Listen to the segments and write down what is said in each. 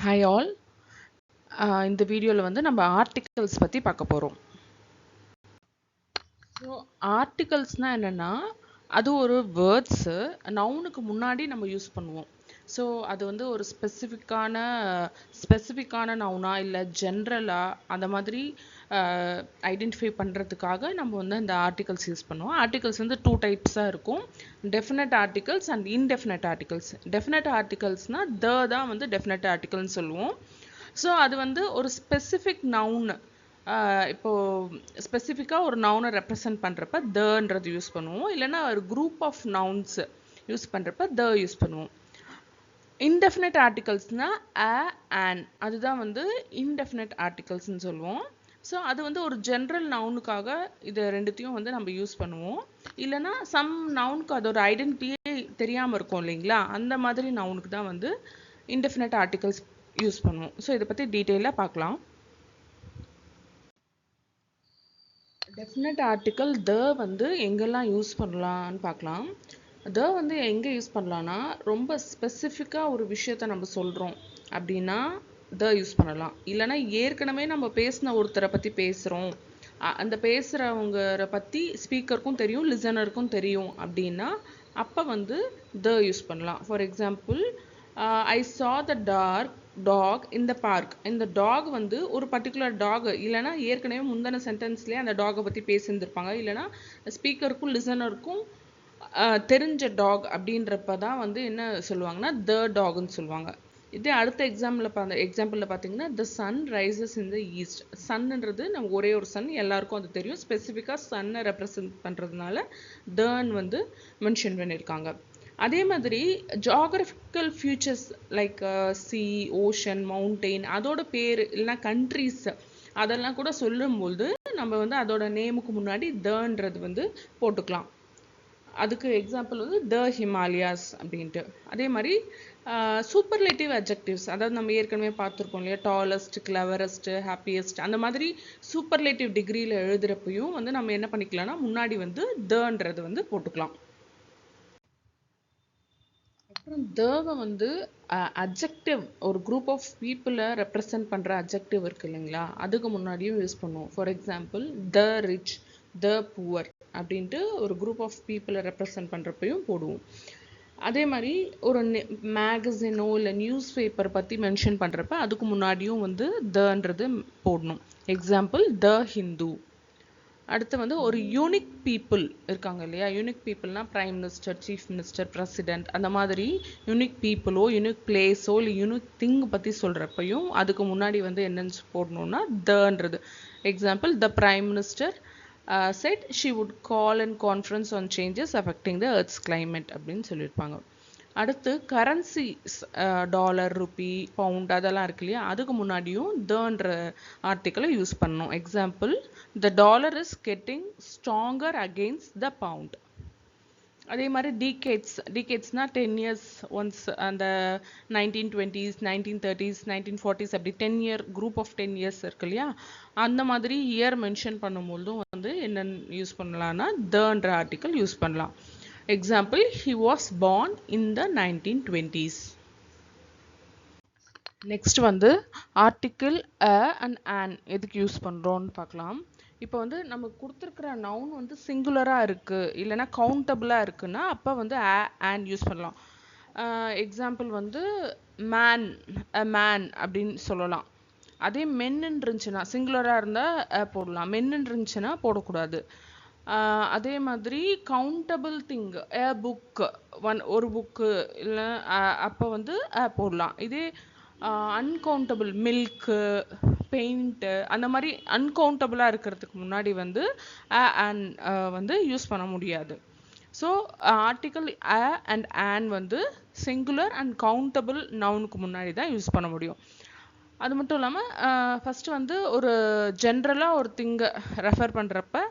Hi all. இந்த வீடியோவில் வந்து நம்ம ஆர்டிகல்ஸ் பற்றி பார்க்க போகிறோம். ஸோ ஆர்டிகல்ஸ்னால் என்னென்னா அது ஒரு வேர்ட்ஸு நவுனுக்கு முன்னாடி நம்ம யூஸ் பண்ணுவோம். ஸோ அது வந்து ஒரு ஸ்பெசிஃபிக்கான நவுனா இல்லை ஜென்ரலாக அந்த மாதிரி ஐடென்டிஃபை பண்ணுறதுக்காக நம்ம வந்து அந்த ஆர்டிகல்ஸ் யூஸ் பண்ணுவோம். ஆர்டிகல்ஸ் வந்து 2 டைப்ஸாக இருக்கும். Definite articles and indefinite articles. Definite ஆர்டிகல்ஸ்னால் தான் வந்து டெஃபினட் ஆர்டிகல்னு சொல்லுவோம். ஸோ அது வந்து ஒரு ஸ்பெசிஃபிக் நவுன், இப்போது ஸ்பெசிஃபிக்காக ஒரு நவுனை ரெப்ரசன்ட் பண்ணுறப்ப தன்றது யூஸ் பண்ணுவோம். இல்லைன்னா ஒரு குரூப் ஆஃப் நவுன்ஸ் யூஸ் பண்ணுறப்ப யூஸ் பண்ணுவோம். இன்டெஃபினட் ஆர்டிகல்ஸ்னால் ஆன், அதுதான் வந்து இன்டெஃபினட் ஆர்டிகல்ஸ்னு சொல்லுவோம். ஸோ அது வந்து ஒரு ஜென்ரல் நவுனுக்காக இது ரெண்டுத்தையும் வந்து நம்ம யூஸ் பண்ணுவோம். இல்லைனா சம் நவுனுக்கு அதோட ஐடென்டிட்டியே தெரியாமல் இருக்கும் இல்லைங்களா, அந்த மாதிரி நவுனுக்கு தான் வந்து இன்டெஃபினட் ஆர்டிகல்ஸ் யூஸ் பண்ணுவோம். ஸோ இதை பற்றி டீட்டெயிலாக பார்க்கலாம். டெஃபினட் ஆர்டிக்கல் வந்து எங்கெல்லாம் யூஸ் பண்ணலான்னு பார்க்கலாம். வந்து எங்கே யூஸ் பண்ணலான்னா, ரொம்ப ஸ்பெசிஃபிக்காக ஒரு விஷயத்த நம்ம சொல்கிறோம் அப்படின்னா யூஸ் பண்ணலாம். இல்லைனா ஏற்கனவே நம்ம பேசின ஒருத்தரை பற்றி பேசுகிறோம், அந்த பேசுகிறவங்கரை பற்றி ஸ்பீக்கருக்கும் தெரியும் லிசனருக்கும் தெரியும் அப்படின்னா அப்போ வந்து யூஸ் பண்ணலாம். For example, I saw the dog in the park. இந்த டாக் வந்து ஒரு பர்டிகுலர் டாக், இல்லைனா ஏற்கனவே முந்தின சென்டென்ஸ்லேயே அந்த டாகை பற்றி பேசியிருந்திருப்பாங்க, இல்லைனா ஸ்பீக்கருக்கும் லிசனருக்கும் தெரிஞ்ச டாக் அப்படின்றப்ப தான் வந்து என்ன சொல்லுவாங்கன்னா டாக்னு சொல்லுவாங்க. இதே அடுத்த எக்ஸாம்பிளில் பார்த்தீங்கன்னா the sun rises in the east. சன்ன்றது நம்ம ஒரே ஒரு சன், எல்லாருக்கும் அது தெரியும். ஸ்பெசிஃபிக்காக சன்னை ரெப்ரசன்ட் பண்ணுறதுனால வந்து மென்ஷன் பண்ணியிருக்காங்க. அதே மாதிரி geographical features like sea, ocean, mountain, அதோட பேர் இல்லைனா கண்ட்ரிஸ் அதெல்லாம் கூட சொல்லும்போது நம்ம வந்து அதோட நேமுக்கு முன்னாடி தன்றது வந்து போட்டுக்கலாம். அதுக்கு எக்ஸாம்பிள் வந்து ஹிமாலயாஸ் அப்படின்ட்டு. அதே மாதிரி சூப்பர்லேட்டிவ் அட்ஜெக்டிவ்ஸ், அதாவது நம்ம ஏற்கனவே பார்த்துருக்கோம் இல்லையா, டாலஸ்ட், கிளவரஸ்ட், ஹாப்பியஸ்ட், அந்த மாதிரி சூப்பர்லேட்டிவ் டிகிரியில் எழுதுகிறப்பையும் வந்து நம்ம என்ன பண்ணிக்கலாம்னா முன்னாடி வந்து தன்றது வந்து போட்டுக்கலாம். அப்புறம் வந்து அட்ஜெக்டிவ், ஒரு குரூப் ஆஃப் பீப்புளை ரெப்ரசன்ட் பண்ணுற அட்ஜெக்டிவ் இருக்கு இல்லைங்களா, அதுக்கு முன்னாடியும் யூஸ் பண்ணுவோம். For example, the rich, the poor அப்படின்ட்டு ஒரு குரூப் ஆஃப் பீப்புளை ரெப்ரசன்ட் பண்ணுறப்பையும் போடுவோம். அதே மாதிரி ஒரு மேகசினோ இல்லை நியூஸ் பேப்பர் பற்றி மென்ஷன் பண்ணுறப்ப அதுக்கு முன்னாடியும் வந்து தன்றது போடணும். Example, the Hindu. அடுத்து வந்து ஒரு யூனிக் பீப்புள் இருக்காங்க இல்லையா, யூனிக் பீப்புள்னா prime minister, chief minister, president, அந்த மாதிரி யூனிக் பீப்புளோ யூனிக் பிளேஸோ இல்லை யூனிக் திங் பற்றி சொல்கிறப்பையும் அதுக்கு முன்னாடி வந்து என்னன்னு போடணும்னா தன்றது. Example, the prime minister said she would call and conference on changes affecting the earth's climate அப்படின்னு சொல்லியிருப்பாங்க. அடுத்து கரன்சிஸ், டாலர், ருபி, பவுண்ட் அதெல்லாம் இருக்கு இல்லையா, அதுக்கு முன்னாடியும் தன்ற ஆர்டிக்கலை யூஸ் பண்ணணும். Example, the dollar is getting stronger against the pound. அதே மாதிரி டீகேட்ஸ்னால் 10 இயர்ஸ் ஒன்ஸ், அந்த 1920s, 1930s, 1940s அப்படி 10 இயர் குரூப் ஆஃப் 10 இயர்ஸ் இருக்கு இல்லையா, அந்த மாதிரி இயர் மென்ஷன் பண்ணும்போதும் வந்து என்னென்னு யூஸ் பண்ணலான்னா தன்ற ஆர்டிக்கல் யூஸ் பண்ணலாம். Example, he was born in the 1920s. Next வந்து ஆர்டிக்கிள் and an எதுக்கு யூஸ் பண்ணுறோன்னு பார்க்கலாம். இப்போ வந்து நமக்கு கொடுத்துருக்கிற நவுன் வந்து சிங்குலராக இருக்குது இல்லைனா கவுண்டபுளாக இருக்குன்னா அப்போ வந்து and யூஸ் பண்ணலாம். எக்ஸாம்பிள் வந்து மேன் அப்படின்னு சொல்லலாம். அதே மென்னு இருந்துச்சுன்னா, சிங்குலராக இருந்தால் போடலாம், மென்னு இருந்துச்சுன்னா போடக்கூடாது. அதே மாதிரி கவுண்டபிள் திங், புக், ஒரு புக்கு இல்லை அப்போ வந்து போடலாம். இதே அன்கவுண்டபிள், மில்க்கு, பெயிண்ட்டு, அந்த மாதிரி அன்கவுண்டபிளாக இருக்கிறதுக்கு முன்னாடி வந்து வந்து யூஸ் பண்ண முடியாது. ஸோ ஆர்டிக்கல் அண்ட் ஆன் வந்து சிங்குலர் அண்ட் கவுண்டபிள் நவுனுக்கு முன்னாடி தான் யூஸ் பண்ண முடியும். அது மட்டும் இல்லாமல் ஃபஸ்ட்டு வந்து ஒரு ஜென்ரலாக ஒரு திங்கை ரெஃபர் பண்ணுறப்ப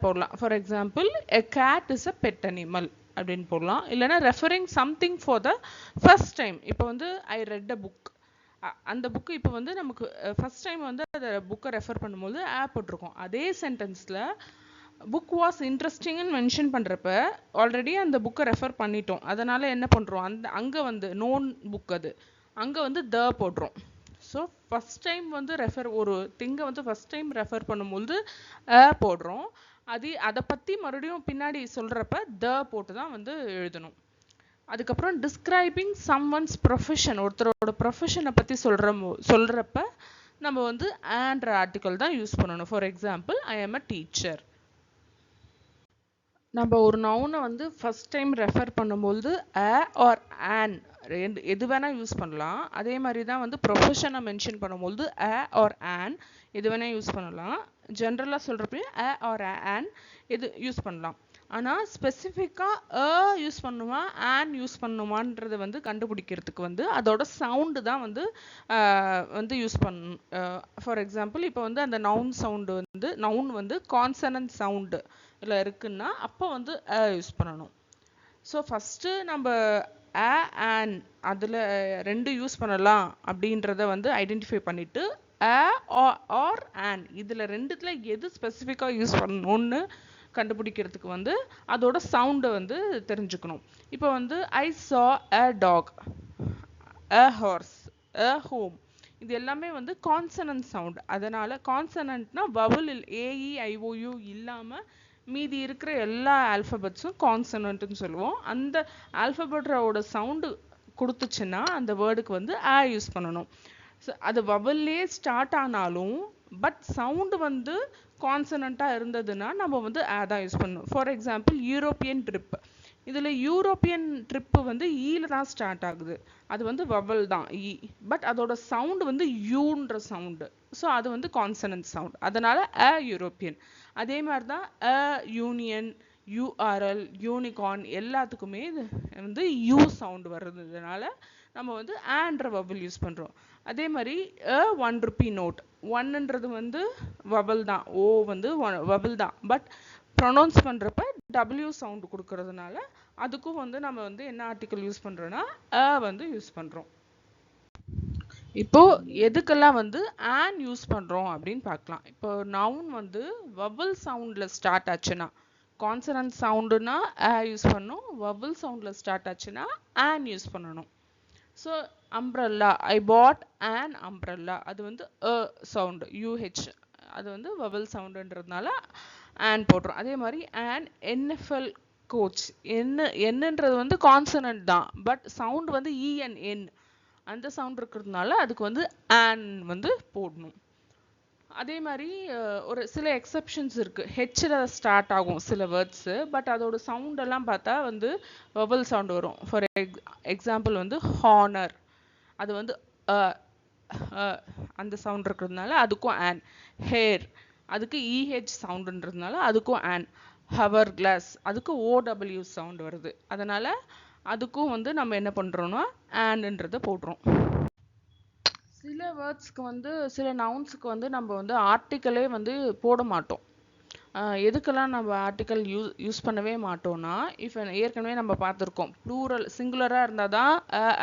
போடலாம். For example, a gate is a pet animal அப்படின்னு போடலாம். இல்லைனா referring something for the first time. இப்போ வந்து ஐ ரெட் அ புக், அந்த புக்கு இப்போ வந்து நமக்கு ஃபர்ஸ்ட் டைம் வந்து அதை புக்கை ரெஃபர் பண்ணும்போது போட்டிருக்கோம். அதே சென்டென்ஸில் புக் வாஸ் இன்ட்ரெஸ்டிங்னு மென்ஷன் பண்ணுறப்ப ஆல்ரெடி அந்த புக்கை ரெஃபர் பண்ணிட்டோம், அதனால் என்ன பண்ணுறோம், அங்கே வந்து நோன் புக், அங்கே வந்து த போடுறோம். ஸோ ஃபஸ்ட் டைம் வந்து ஒரு திங்கை வந்து ஃபஸ்ட் டைம் ரெஃபர் பண்ணும்போது போடுறோம். அதை பற்றி மறுபடியும் பின்னாடி சொல்கிறப்ப த போட்டு தான் வந்து எழுதணும். அதுக்கப்புறம் டிஸ்கிரைபிங் சம்ஒன்ஸ் ப்ரொஃபஷன், ஒருத்தரோட ப்ரொஃபஷனை பற்றி சொல்கிறப்ப நம்ம வந்து ஆன்ற ஆர்டிக்கல் தான் யூஸ் பண்ணணும். ஃபார் எக்ஸாம்பிள், ஐ ஆம் அ டீச்சர். நம்ம ஒரு நவுனை வந்து ஃபஸ்ட் டைம் ரெஃபர் பண்ணும்போது அ ஆர் ஆன் எது வேணால் யூஸ் பண்ணலாம். அதே மாதிரி தான் வந்து ப்ரொஃபஷனை மென்ஷன் பண்ணும்போது அ ஆர் ஆன் எது வேணால் யூஸ் பண்ணலாம். ஜென்ரலாக சொல்கிறப்ப அ ஆர் ஆன் எது யூஸ் பண்ணலாம். ஆனால் ஸ்பெசிஃபிக்காக யூஸ் பண்ணுமா ஆன் யூஸ் பண்ணுமான்றது வந்து கண்டுபிடிக்கிறதுக்கு வந்து அதோட சவுண்டு தான் வந்து யூஸ் பண்ணணும். ஃபார் எக்ஸாம்பிள், இப்போ வந்து அந்த நவுன் வந்து கான்சனன்ட் சவுண்டு இல்லை இருக்குன்னா அப்போ வந்து யூஸ் பண்ணணும். ஸோ ஃபஸ்ட்டு நம்ம ஆன் அதில் ரெண்டு யூஸ் பண்ணலாம் அப்படின்றத வந்து ஐடென்டிஃபை பண்ணிவிட்டு ஆர் ஆன் இதில் ரெண்டுத்தில் எது ஸ்பெசிஃபிக்காக யூஸ் பண்ணணும்னு கண்டுபிடிக்கிறதுக்கு வந்து அதோட சவுண்டை வந்து தெரிஞ்சுக்கணும். இப்போ வந்து ஐ சா அ டாக், அ ஹார்ஸ், அ ஹோம், இது எல்லாமே வந்து கான்சனன்ட் சவுண்ட். அதனால் கான்சனன்ட்னா வவல் AEIOU இல்லாமல் மீதி இருக்கிற எல்லா ஆல்ஃபபெட்ஸும் கான்சனன்ட்னு சொல்லுவோம். அந்த ஆல்ஃபபெட்டோட சவுண்டு கொடுத்துச்சுன்னா அந்த வேர்டுக்கு வந்து யூஸ் பண்ணணும். ஸோ அது வவல்லே ஸ்டார்ட் ஆனாலும் பட் சவுண்டு வந்து கான்சனண்ட்டாக இருந்ததுன்னா நம்ம வந்து தான் யூஸ் பண்ணணும். ஃபார் எக்ஸாம்பிள், யூரோப்பியன் ட்ரிப், இதில் யூரோப்பியன் ட்ரிப்பு வந்து ஈல தான் ஸ்டார்ட் ஆகுது. அது வந்து வவல் தான் இ, பட் அதோட சவுண்டு வந்து யூன்ற சவுண்டு. ஸோ அது வந்து கான்சனன்ட் சவுண்ட், அதனால் யூரோப்பியன். அதே மாதிரி தான் யூனியன், URL, யூனிகார்ன் எல்லாத்துக்குமே இது வந்து யூ சவுண்டு வர்றதுனால நம்ம வந்து ஆன்ற வவல் யூஸ் பண்ணுறோம். அதே மாதிரி ₹1 நோட், ஒன்னுன்றது வந்து வவல் தான், ஓ வந்து வவல் தான், பட் ப்ரொனவுன்ஸ் பண்ணுறப்ப W சவுண்டு கொடுக்கறதுனால அதுக்கும் வந்து நம்ம வந்து என்ன ஆர்டிக்கல் யூஸ் பண்ணுறோன்னா வந்து யூஸ் பண்ணுறோம். இப்போ எதுக்கெல்லாம் வந்து ஆன் யூஸ் பண்ணுறோம் அப்படின்னு பார்க்கலாம். இப்போ நவுன் வந்து வவல் சவுண்டில் ஸ்டார்ட் ஆச்சுன்னா, கான்சனன்ட் சவுண்டுனா யூஸ் பண்ணணும், வவல் சவுண்டில் ஸ்டார்ட் ஆச்சுன்னா ஆன் யூஸ் பண்ணணும். So umbrella, I put on umbrella, அது வந்து சவுண்டு UH, அது வந்து வவல் சவுண்டுன்றதுனால ஆன் போட்டுரும். அதே மாதிரி NFL கோச், என்னன்றது வந்து கான்சனன்ட் தான், பட் சவுண்டு வந்து EN அந்த சவுண்ட் இருக்கிறதுனால அதுக்கு வந்து ஆன் வந்து போடணும். அதே மாதிரி ஒரு சில எக்ஸப்ஷன்ஸ் இருக்குது. ஹெச்சில் ஸ்டார்ட் ஆகும் சில வேர்ட்ஸு, பட் அதோட சவுண்டெல்லாம் பார்த்தா வந்து வவல் சவுண்ட் வரும். ஃபார் எக்ஸாம்பிள் வந்து ஹானர், அது வந்து அந்த சவுண்ட் இருக்கிறதுனால அதுக்கும் ஆன். ஹேர், அதுக்கு EH சவுண்டுன்றதுனால அதுக்கும் ஆன். ஹவர் கிளாஸ், அதுக்கு OW சவுண்ட் வருது, அதனால் அதுக்கும் வந்து நம்ம என்ன பண்ணுறோன்னா ஆன்ன்றதை போடுறோம். சில வேர்ட்ஸ்க்கு வந்து சில நவுன்ஸுக்கு வந்து நம்ம வந்து ஆர்டிக்கலே வந்து போட மாட்டோம். எதுக்கெல்லாம் நம்ம ஆர்டிக்கல் யூஸ் பண்ணவே மாட்டோம்னா, இப்போ ஏற்கனவே நம்ம பார்த்துருக்கோம், ப்ளூரல் சிங்குலராக இருந்தால் தான்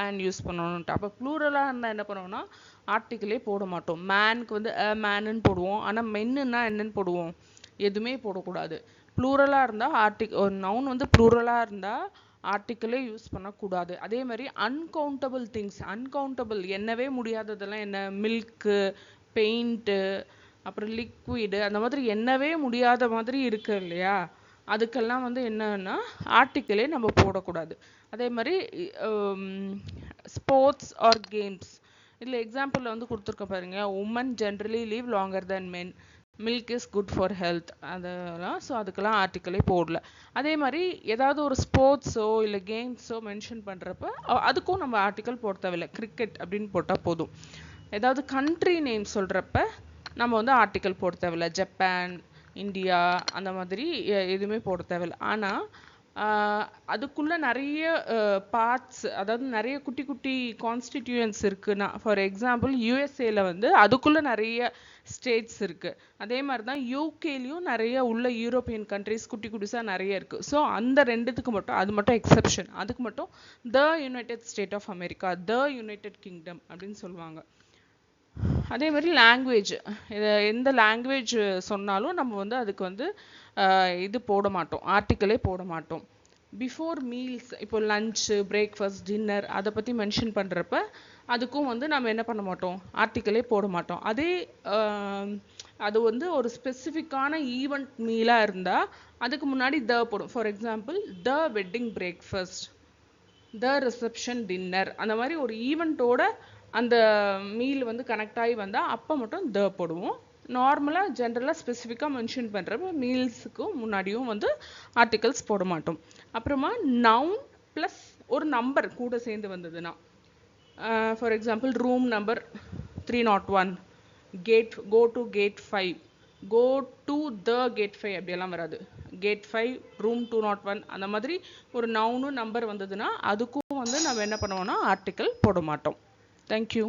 ஆன் யூஸ் பண்ணணுன்ட்டு. அப்போ ப்ளூரலாக இருந்தால் என்ன பண்ணுவோம்னா ஆர்டிக்கலே போட மாட்டோம். மேனுக்கு வந்து மேனுன்னு போடுவோம், ஆனால் மென்னுன்னா என்னன்னு போடுவோம், எதுவுமே போடக்கூடாது. ப்ளூரலாக இருந்தால் ஒரு நவுன் வந்து ப்ளூரலாக இருந்தால் ஆர்டிக்கலே யூஸ் பண்ணக்கூடாது. அதே மாதிரி அன்கவுண்டபிள் திங்ஸ், அன்கவுண்டபிள் எண்ணவே முடியாததெல்லாம் என்ன, மில்க்கு, பெயிண்ட்டு, அப்புறம் லிக்விடு, அந்த மாதிரி எண்ணவே முடியாத மாதிரி இருக்கு இல்லையா, அதுக்கெல்லாம் வந்து என்னன்னா ஆர்டிக்கலே நம்ம போடக்கூடாது. அதே மாதிரி ஸ்போர்ட்ஸ் ஆர் கேம்ஸ், இதில் எக்ஸாம்பிளில் வந்து கொடுத்துருக்க பாருங்க, women generally live longer than men, milk is good for health, அதெல்லாம். ஸோ அதுக்கெல்லாம் ஆர்டிக்கலே போடல. அதே மாதிரி ஏதாவது ஒரு ஸ்போர்ட்ஸோ இல்லை கேம்ஸோ மென்ஷன் பண்ணுறப்ப அதுக்கும் நம்ம ஆர்டிக்கல் போட தேவையில்லை. கிரிக்கெட் அப்படின்னு போட்டால் போதும். ஏதாவது கண்ட்ரி நேம் சொல்கிறப்ப நம்ம வந்து ஆர்டிக்கல் போட தேவையில்லை. ஜப்பான், இந்தியா, அந்த மாதிரி எதுவுமே போட தேவையில்லை. ஆனால் அதுக்குள்ளே நிறைய பார்ட்ஸ், அதாவது நிறைய குட்டி குட்டி கான்ஸ்டிடியூயன்ஸ் இருக்குன்னா, ஃபார் எக்ஸாம்பிள் USA வந்து அதுக்குள்ளே நிறைய ஸ்டேட்ஸ் இருக்குது. அதே மாதிரி தான் UKலேயும் நிறைய உள்ள யூரோப்பியன் கண்ட்ரிஸ் குட்டி குட்டிஸாக நிறைய இருக்குது. ஸோ அந்த ரெண்டுத்துக்கு மட்டும், அது மட்டும் எக்ஸப்ஷன், அதுக்கு மட்டும் the United State of America, the United Kingdom அப்படின்னு சொல்லுவாங்க. அதே மாதிரி லாங்குவேஜ், எந்த லாங்குவேஜ் சொன்னாலும் நம்ம வந்து அதுக்கு வந்து இது போட மாட்டோம், ஆர்டிக்கலே போட மாட்டோம். பிஃபோர் மீல்ஸ், இப்போ லஞ்சு, பிரேக்ஃபாஸ்ட், டின்னர் அதை பற்றி மென்ஷன் பண்ணுறப்ப அதுக்கும் வந்து நம்ம என்ன பண்ண மாட்டோம், ஆர்டிக்கலே போட மாட்டோம். அதே அது வந்து ஒரு ஸ்பெசிஃபிக்கான ஈவெண்ட் மீலாக இருந்தால் அதுக்கு முன்னாடி த போடும். For example, the wedding breakfast, the reception dinner, அந்த மாதிரி ஒரு ஈவெண்ட்டோட அந்த மீல் வந்து கனெக்ட் ஆகி வந்தால் அப்போ மட்டும் த போடுவோம். நார்மலாக ஜென்ரலாக ஸ்பெசிஃபிக்காக மென்ஷன் பண்ணுறப்ப மீல்ஸுக்கும் முன்னாடியும் வந்து ஆர்டிகல்ஸ் போட மாட்டோம். அப்புறமா நவுன் ப்ளஸ் ஒரு நம்பர் கூட சேர்ந்து வந்ததுன்னா, for example room number 301, gate go to gate 5, go to the gate 5 அப்படியெல்லாம் வராது. கேட் 5, ரூம் 201, அந்த மாதிரி ஒரு நவுனு நம்பர் வந்ததுன்னா அதுக்கும் வந்து நம்ம என்ன பண்ணுவோம்னா ஆர்டிக்கல் போட மாட்டோம். தேங்க்யூ.